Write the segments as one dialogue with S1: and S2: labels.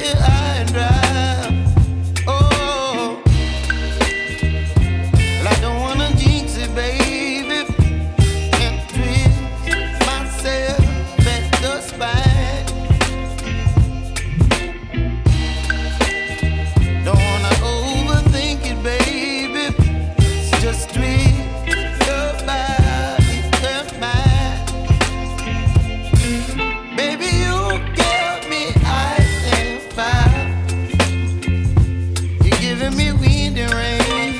S1: here high and dry. Oh, well, I don't wanna jinx it, baby, and twist myself at the spine. Don't wanna overthink it, baby. It's just twist your body and mine. Baby, you give me ice and fire. You're giving me wind and rain.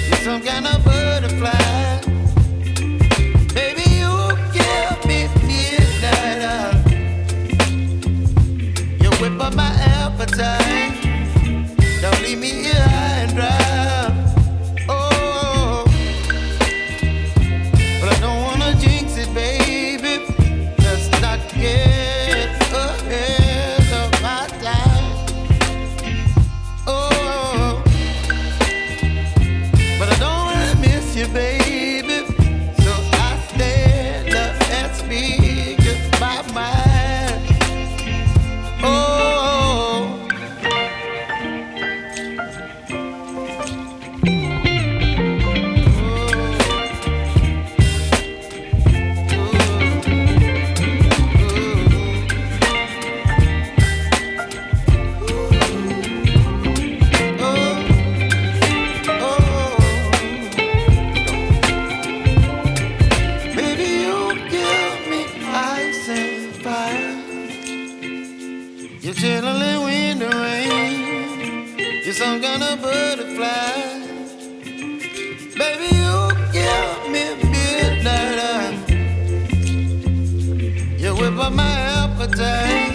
S1: You're some kind of butterfly. Baby, you give me midnight. You whip up my appetite. Don't leave me here high and dry. Oh, but I don't wanna jinx it, baby. Let's not get ahead of my time. Oh, but I don't wanna miss you, baby. So I stand up and speak my mind. Oh. Baby, you give me ice and fire. You're chilling wind and rain. You're some kind of butterfly. Baby, you give me midnight. You whip up my appetite.